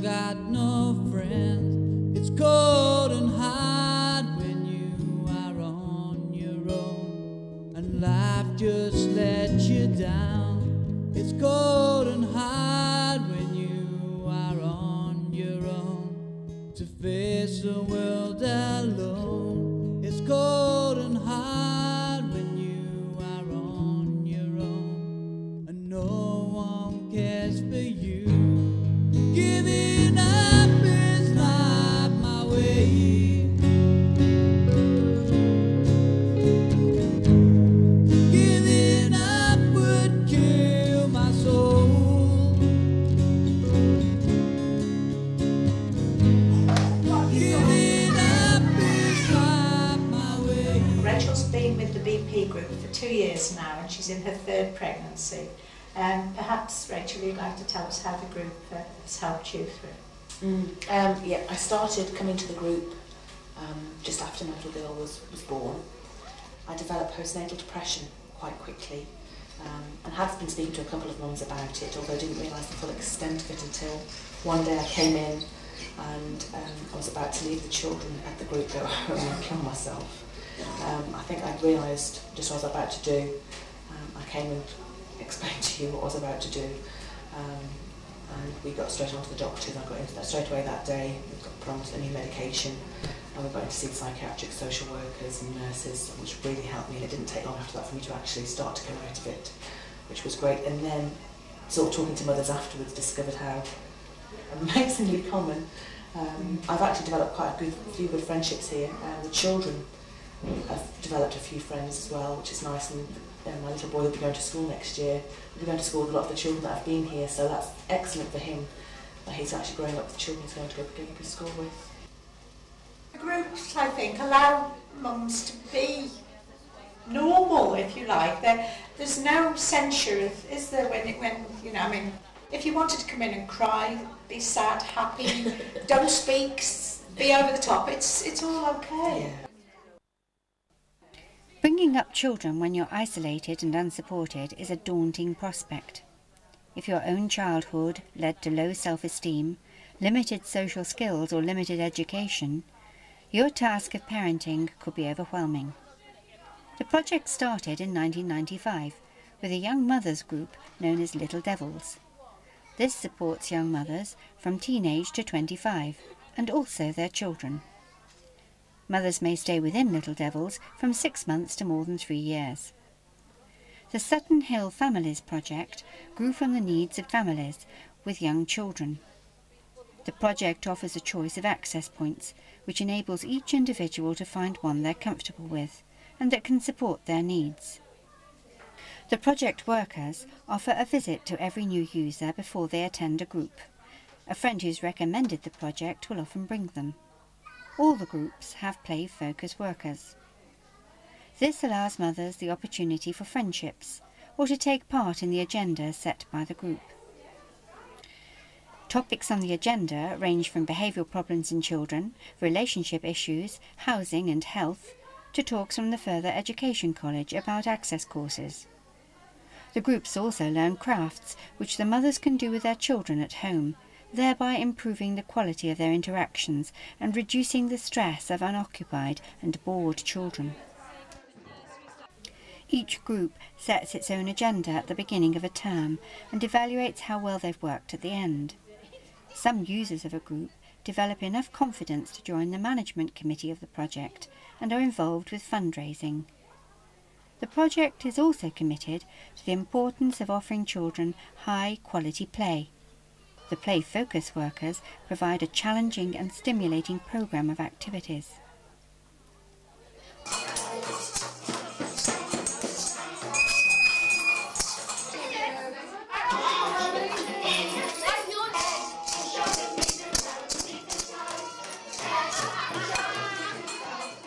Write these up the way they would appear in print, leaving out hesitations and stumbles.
got no friends. It's cold and hard when you are on your own, and life just lets you down. It's cold and hard when you are on your own, to face the world alone. It's cold and hard when you are on your own, and no one cares for you. Giving up is not my way. Giving up would kill my soul. Giving up is not my way. Rachel's been with the BP group for 2 years now, and she's in her 3rd pregnancy. Perhaps, Rachel, you'd like to tell us how the group has helped you through. Yeah, I started coming to the group just after my little girl was born. I developed postnatal depression quite quickly, and had been speaking to a couple of mums about it, although I didn't realise the full extent of it until one day I came in and I was about to leave the children at the group, go home and kill myself. I think I realised just what I was about to do. I came and explained to you what I was about to do, and we got straight on to the doctors. I got into that straight away that day. We got promised a new medication, and we got in to see the psychiatric social workers and nurses, which really helped me, and it didn't take long after that for me to actually start to come out of it, which was great. And then sort of talking to mothers afterwards, discovered how amazingly common. I've actually developed quite a few good friendships here, and the children have developed a few friends as well, which is nice. And my little boy will be going to school next year. He'll be going to school with a lot of the children that have been here, so that's excellent for him, that he's actually growing up with children he's going to go to school with. The groups, I think, allow mums to be normal, if you like. There's no censure, is there, when you know, I mean, if you wanted to come in and cry, be sad, happy, don't speak, be over the top, it's all okay. Yeah. Bringing up children when you're isolated and unsupported is a daunting prospect. If your own childhood led to low self-esteem, limited social skills or limited education, your task of parenting could be overwhelming. The project started in 1995 with a young mothers group known as Little Devils. This supports young mothers from teenage to 25 and also their children. Mothers may stay within Little Devils from 6 months to more than 3 years. The Sutton Hill Families Project grew from the needs of families with young children. The project offers a choice of access points, which enables each individual to find one they're comfortable with and that can support their needs. The project workers offer a visit to every new user before they attend a group. A friend who's recommended the project will often bring them. All the groups have play-focused workers. This allows mothers the opportunity for friendships or to take part in the agenda set by the group. Topics on the agenda range from behavioural problems in children, relationship issues, housing and health, to talks from the Further Education College about access courses. The groups also learn crafts which the mothers can do with their children at home, thereby improving the quality of their interactions and reducing the stress of unoccupied and bored children. Each group sets its own agenda at the beginning of a term and evaluates how well they've worked at the end. Some users of a group develop enough confidence to join the management committee of the project and are involved with fundraising. The project is also committed to the importance of offering children high-quality play. The Play Focus workers provide a challenging and stimulating programme of activities.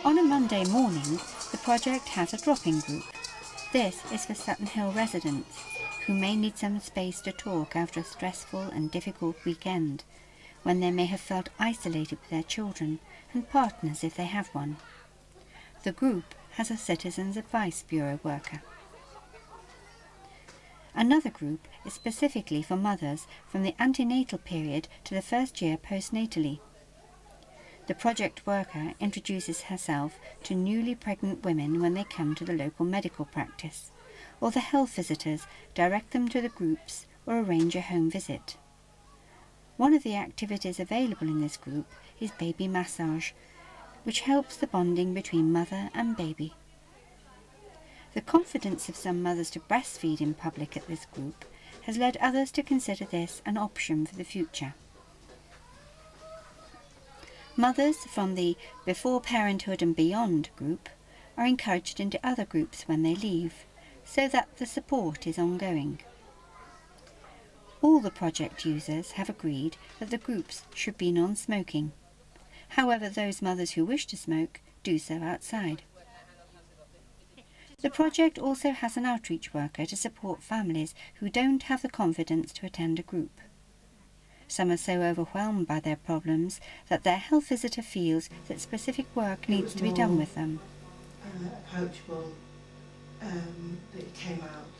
On a Monday morning, the project has a drop-in group. This is for Sutton Hill residents who may need some space to talk after a stressful and difficult weekend, when they may have felt isolated with their children and partners if they have one. The group has a Citizens Advice Bureau worker. Another group is specifically for mothers from the antenatal period to the first year postnatally. The project worker introduces herself to newly pregnant women when they come to the local medical practice, or the health visitors direct them to the groups or arrange a home visit. One of the activities available in this group is baby massage, which helps the bonding between mother and baby. The confidence of some mothers to breastfeed in public at this group has led others to consider this an option for the future. Mothers from the Before Parenthood and Beyond group are encouraged into other groups when they leave, so that the support is ongoing. All the project users have agreed that the groups should be non-smoking. However, those mothers who wish to smoke do so outside. The project also has an outreach worker to support families who don't have the confidence to attend a group. Some are so overwhelmed by their problems that their health visitor feels that specific work needs to be done with them. Approachable that it came out,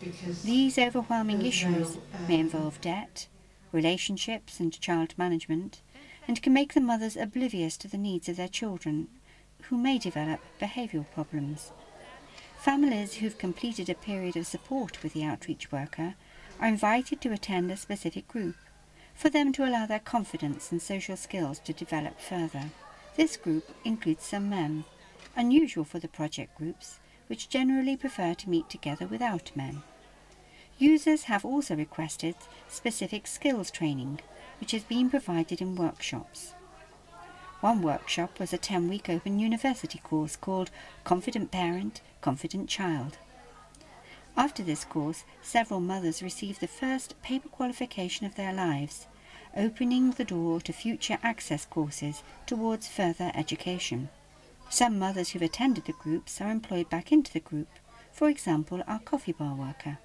because these overwhelming issues may involve debt, relationships and child management, and can make the mothers oblivious to the needs of their children, who may develop behavioural problems. Families who've completed a period of support with the outreach worker are invited to attend a specific group, for them to allow their confidence and social skills to develop further. This group includes some men, unusual for the project groups, which generally prefer to meet together without men. Users have also requested specific skills training, which has been provided in workshops. One workshop was a 10-week open university course called Confident Parent, Confident Child. After this course, several mothers received the first paper qualification of their lives, opening the door to future access courses towards further education. Some mothers who've attended the groups are employed back into the group, for example our coffee bar worker.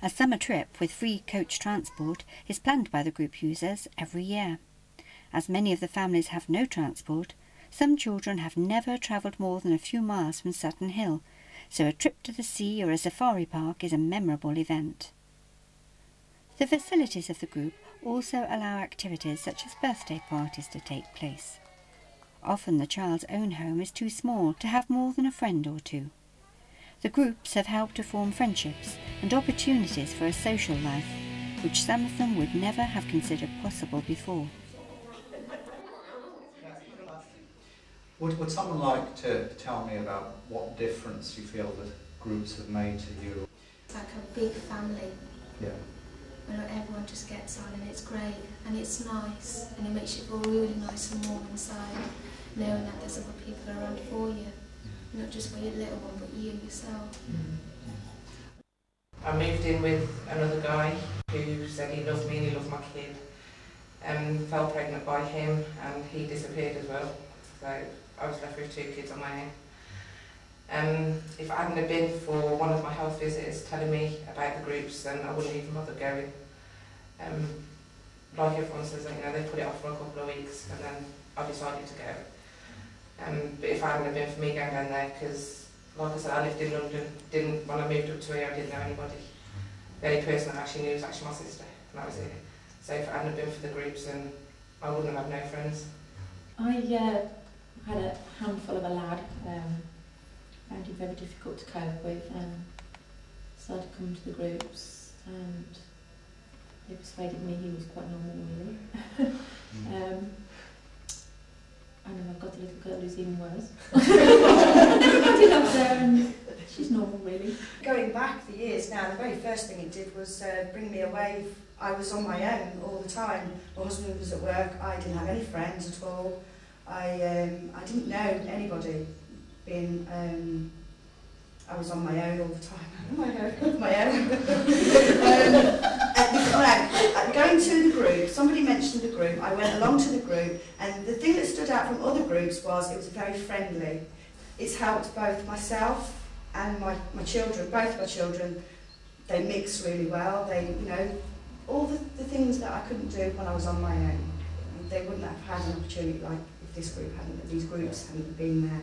A summer trip with free coach transport is planned by the group users every year. As many of the families have no transport, some children have never travelled more than a few miles from Sutton Hill, so a trip to the sea or a safari park is a memorable event. The facilities of the group also allow activities such as birthday parties to take place. Often the child's own home is too small to have more than a friend or two. The groups have helped to form friendships and opportunities for a social life, which some of them would never have considered possible before. Would someone like to tell me about what difference you feel that groups have made to you? It's like a big family. Yeah. Where everyone just gets on, and it's great and it's nice, and it makes you feel really nice and warm inside, knowing that there's other people around for you, not just for your little one, but you yourself. I moved in with another guy who said he loved me and he loved my kid, and fell pregnant by him, and he disappeared as well. So I was left with 2 kids on my own. If it hadn't have been for one of my health visitors telling me about the groups, then I wouldn't even bother going. Like everyone says, you know, they put it off for a couple of weeks, and then I decided to go. But if it hadn't have been for me going down there, because like I said, I lived in London, when I moved up to here I didn't know anybody. The only person I actually knew was actually my sister, and that was it. So if it hadn't have been for the groups, then I wouldn't have had no friends. I had a handful of a lad, found him very difficult to cope with, and started coming to the groups, and they persuaded me he was quite normal really. And then I've got a little girl who's even worse. Everybody loves her and she's normal really. Going back the years now, the very first thing it did was bring me away. I was on my own all the time. My husband was at work, I didn't have any friends at all. I didn't know anybody. I was on my own all the time. my own. Going to the group, somebody mentioned the group, I went along to the group, and the thing that stood out from other groups was it was very friendly. It's helped both myself and my children, both my children. They mix really well. They, you know, all the things that I couldn't do when I was on my own. They wouldn't have had an opportunity like if these groups hadn't been there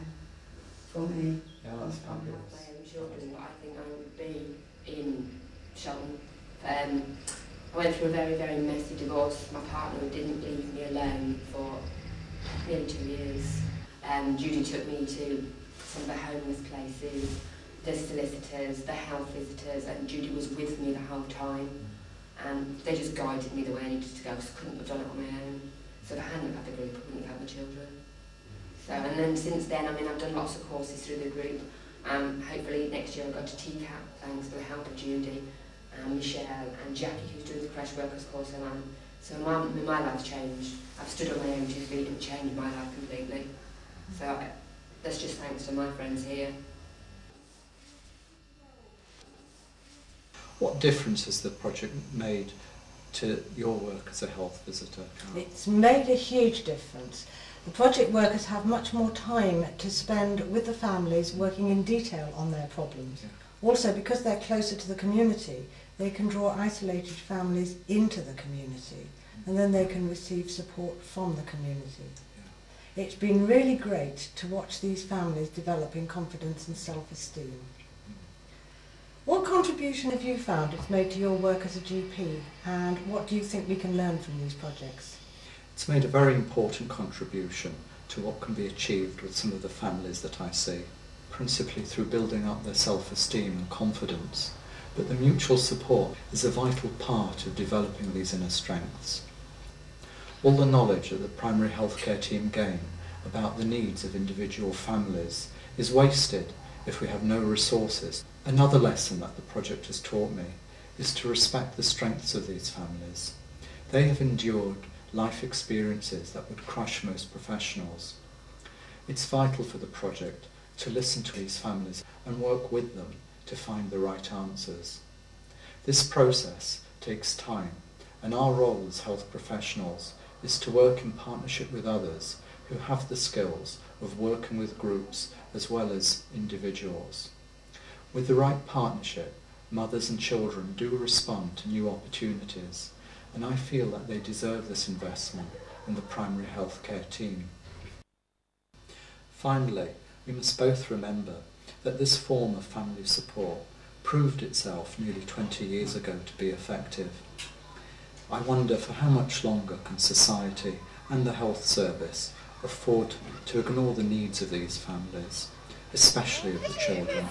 for me. Yeah, that's fabulous. My own children, but I think I would be in Sutton. I went through a very, very messy divorce. My partner didn't leave me alone for nearly 2 years. Judy took me to some of the homeless places, the solicitors, the health visitors, and Judy was with me the whole time. And they just guided me the way I needed to go, because I couldn't have done it on my own. So if I hadn't had the group, I wouldn't have had my children. So, and then since then, I mean, I've done lots of courses through the group. Hopefully next year I'll go to TCAP, thanks to the help of Judy, and Michelle, and Jackie, who's doing the crash workers course. And so my life's changed. I've stood on my own 2 feet and changed my life completely. So that's just thanks to my friends here. What difference has the project made to your work as a health visitor? It's made a huge difference. The project workers have much more time to spend with the families working in detail on their problems. Yeah. Also, because they're closer to the community, they can draw isolated families into the community, and then they can receive support from the community. Yeah. It's been really great to watch these families develop in confidence and self-esteem. What contribution have you found it's made to your work as a GP, and what do you think we can learn from these projects? It's made a very important contribution to what can be achieved with some of the families that I see, principally through building up their self-esteem and confidence. But the mutual support is a vital part of developing these inner strengths. All the knowledge that the primary healthcare team gain about the needs of individual families is wasted if we have no resources. Another lesson that the project has taught me is to respect the strengths of these families. They have endured life experiences that would crush most professionals. It's vital for the project to listen to these families and work with them to find the right answers. This process takes time, and our role as health professionals is to work in partnership with others who have the skills of working with groups as well as individuals. With the right partnership, mothers and children do respond to new opportunities, and I feel that they deserve this investment in the primary healthcare team. Finally, we must both remember that this form of family support proved itself nearly 20 years ago to be effective. I wonder for how much longer can society and the health service afford to ignore the needs of these families, especially of the children.